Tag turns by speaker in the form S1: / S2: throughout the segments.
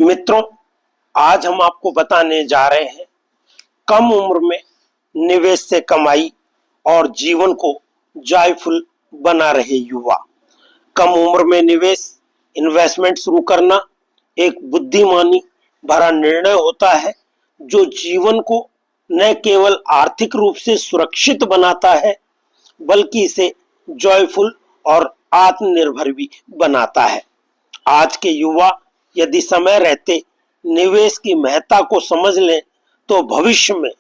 S1: मित्रों, आज हम आपको बताने जा रहे हैं कम उम्र में निवेश से कमाई और जीवन को जॉयफुल बना रहे युवा। कम उम्र में निवेश इन्वेस्टमेंट शुरू करना एक बुद्धिमानी भरा निर्णय होता है जो जीवन को न केवल आर्थिक रूप से सुरक्षित बनाता है बल्कि इसे जॉयफुल और आत्मनिर्भर भी बनाता है। आज के युवा यदि समय रहते निवेश की महत्ता को समझ लें तो भविष्य में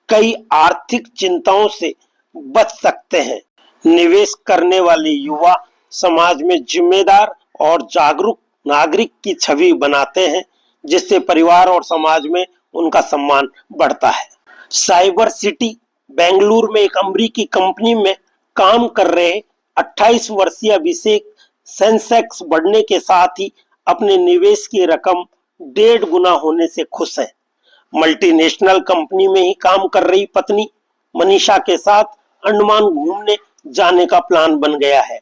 S1: कई आर्थिक चिंताओं से बच सकते हैं। निवेश करने वाले युवा समाज में जिम्मेदार और जागरूक नागरिक की छवि बनाते हैं, जिससे परिवार और समाज में उनका सम्मान बढ़ता है। साइबर सिटी बेंगलुरु में एक अमेरिकी कंपनी में काम कर रहे 28 वर्षीय अभिषेक सेंसेक्स बढ़ने के साथ ही अपने निवेश की रकम 1.5 गुना होने से खुश हैं। मल्टीनेशनल कंपनी में ही काम कर रही पत्नी मनीषा के साथ अंडमान घूमने जाने का प्लान बन गया है।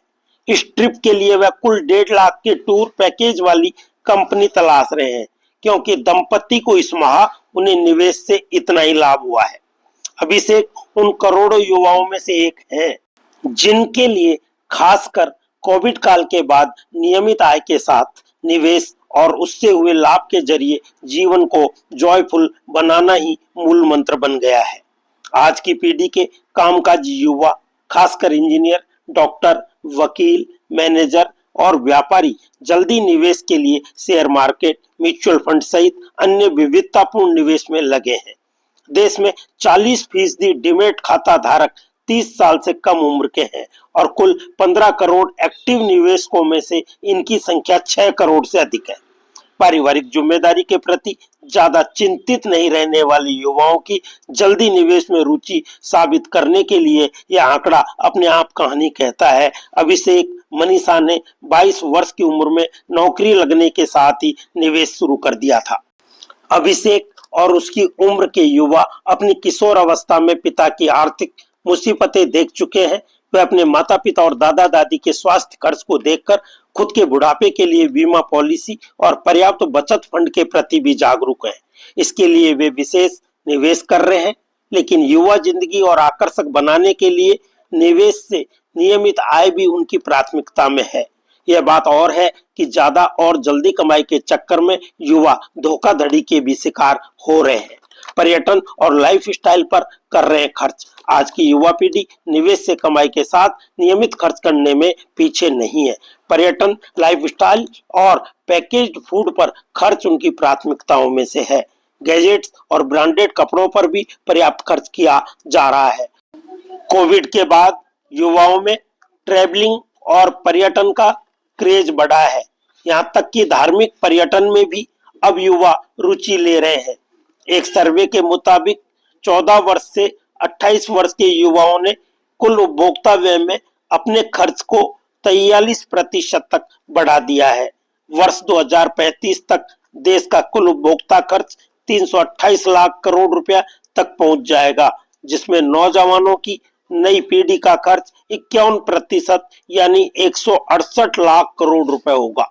S1: इस ट्रिप के लिए वह कुल 1.5 लाख के टूर पैकेज वाली कंपनी तलाश रहे हैं, क्योंकि दंपति को इस माह उन्हें निवेश से इतना ही लाभ हुआ है। अभिषेक उन करोड़ों युवाओं में से एक हैं जिनके लिए खासकर कोविड काल के बाद नियमित आय के साथ निवेश और उससे हुए लाभ के जरिए जीवन को जॉयफुल बनाना ही मूल मंत्र बन गया है। आज की पीढ़ी के कामकाजी युवा, खासकर इंजीनियर, डॉक्टर, वकील, मैनेजर और व्यापारी जल्दी निवेश के लिए शेयर मार्केट, म्यूचुअल फंड सहित अन्य विविधतापूर्ण निवेश में लगे हैं। देश में 40% डीमैट खाता धारक 30 साल से कम उम्र के हैं और कुल 15 करोड़ एक्टिव निवेशकों में से इनकी संख्या 6 करोड़ से अधिक है। पारिवारिक जिम्मेदारी के प्रति ज्यादा चिंतित नहीं रहने वाले युवाओं की जल्दी निवेश में रुचि साबित करने के लिए यह आंकड़ा अपने आप कहानी कहता है। अभिषेक मनीषा ने 22 वर्ष की उम्र में नौकरी लगने के साथ ही निवेश शुरू कर दिया था। अभिषेक और उसकी उम्र के युवा अपनी किशोर अवस्था में पिता की आर्थिक मुसीबतें देख चुके हैं। वे अपने माता पिता और दादा दादी के स्वास्थ्य खर्च को देखकर खुद के बुढ़ापे के लिए बीमा पॉलिसी और पर्याप्त बचत फंड के प्रति भी जागरूक हैं। इसके लिए वे विशेष निवेश कर रहे हैं, लेकिन युवा जिंदगी और आकर्षक बनाने के लिए निवेश से नियमित आय भी उनकी प्राथमिकता में है। यह बात और है कि ज्यादा और जल्दी कमाई के चक्कर में युवा धोखाधड़ी के भी शिकार हो रहे हैं। पर्यटन और लाइफस्टाइल पर कर रहे खर्च। आज की युवा पीढ़ी निवेश से कमाई के साथ नियमित खर्च करने में पीछे नहीं है। पर्यटन, लाइफस्टाइल और पैकेज्ड फूड पर खर्च उनकी प्राथमिकताओं में से है। गैजेट्स और ब्रांडेड कपड़ों पर भी पर्याप्त खर्च किया जा रहा है। कोविड के बाद युवाओं में ट्रैवलिंग और पर्यटन का क्रेज बढ़ा है। यहाँ तक कि धार्मिक पर्यटन में भी अब युवा रुचि ले रहे हैं। एक सर्वे के मुताबिक 14 वर्ष से 28 वर्ष के युवाओं ने कुल उपभोक्ता व्यय में अपने खर्च को 43% तक बढ़ा दिया है। वर्ष 2035 तक देश का कुल उपभोक्ता खर्च 328 लाख करोड़ रुपया तक पहुंच जाएगा, जिसमें नौजवानों की नई पीढ़ी का खर्च 51% यानी 168 लाख करोड़ रुपए होगा।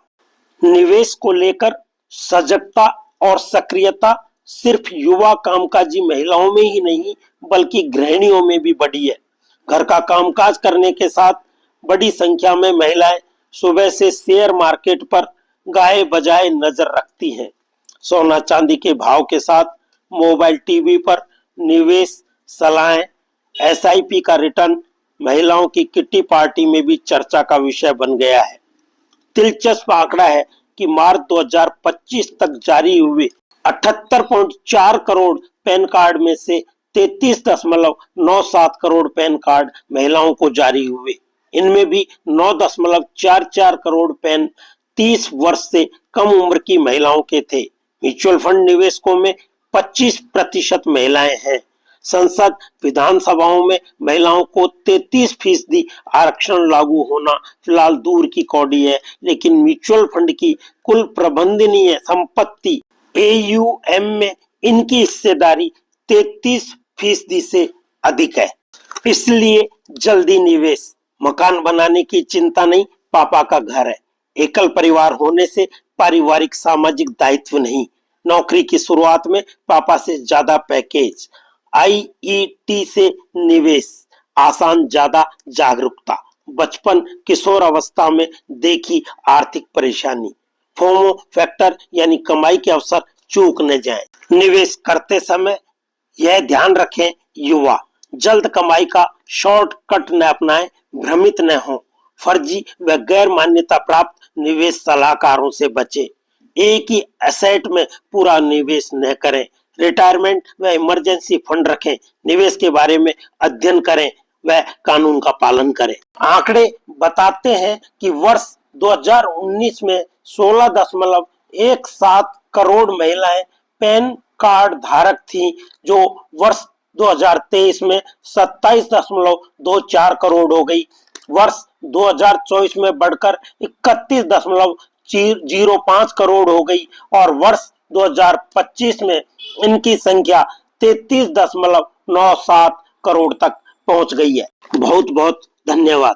S1: निवेश को लेकर सजगता और सक्रियता सिर्फ युवा कामकाजी महिलाओं में ही नहीं बल्कि गृहिणियों में भी बढ़ी है। घर का कामकाज करने के साथ बड़ी संख्या में महिलाएं सुबह से शेयर मार्केट पर गाए बजाए नजर रखती हैं। सोना चांदी के भाव के साथ मोबाइल टीवी पर निवेश सलाहें, एसआईपी का रिटर्न महिलाओं की किट्टी पार्टी में भी चर्चा का विषय बन गया है। दिलचस्प आंकड़ा है कि मार्च 2025 तक जारी हुए 78.4 करोड़ पैन कार्ड में से 33.97 करोड़ पैन कार्ड महिलाओं को जारी हुए। इनमें भी 9.44 करोड़ पैन 30 वर्ष से कम उम्र की महिलाओं के थे। म्यूचुअल फंड निवेशकों में 25% महिलाएं हैं। संसद विधानसभाओं में महिलाओं को 33% आरक्षण लागू होना फिलहाल दूर की कौड़ी है, लेकिन म्यूचुअल फंड की कुल प्रबंधनीय संपत्ति AUM में इनकी हिस्सेदारी 33% से अधिक है। इसलिए जल्दी निवेश। मकान बनाने की चिंता नहीं, पापा का घर है। एकल परिवार होने से पारिवारिक सामाजिक दायित्व नहीं, नौकरी की शुरुआत में पापा से ज्यादा पैकेज, आईईटी से निवेश, आसान ज्यादा जागरूकता, बचपन किशोर अवस्था में देखी आर्थिक परेशानी, फोमो फैक्टर यानी कमाई के अवसर चूक न जाएं। निवेश करते समय यह ध्यान रखें, युवा जल्द कमाई का शॉर्टकट न अपनाएं, भ्रमित न हों, फर्जी व गैर मान्यता प्राप्त निवेश सलाहकारों से बचें, एक ही एसेट में पूरा निवेश न करें, रिटायरमेंट व इमरजेंसी फंड रखें, निवेश के बारे में अध्ययन करें व कानून का पालन करें। आंकड़े बताते हैं कि वर्ष 2019 में 16.17 करोड़ महिलाएं पैन कार्ड धारक थीं, जो वर्ष 2023 में 27.24 करोड़ हो गई। वर्ष 2024 में बढ़कर 31.05 करोड़ हो गई और वर्ष 2025 में इनकी संख्या 33.97 करोड़ तक पहुंच गई है। बहुत बहुत धन्यवाद।